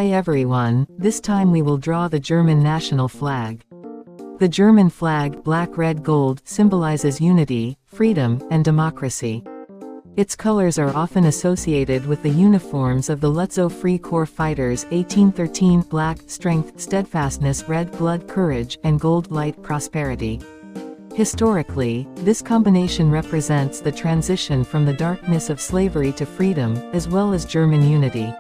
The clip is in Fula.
Hi everyone, this time we will draw the German national flag. The German flag, black, red, gold, symbolizes unity, freedom, and democracy. Its colors are often associated with the uniforms of the Lützow Free Corps fighters. 1813, black, strength, steadfastness, red, blood, courage, and gold, light, prosperity. Historically, this combination represents the transition from the darkness of slavery to freedom, as well as German unity.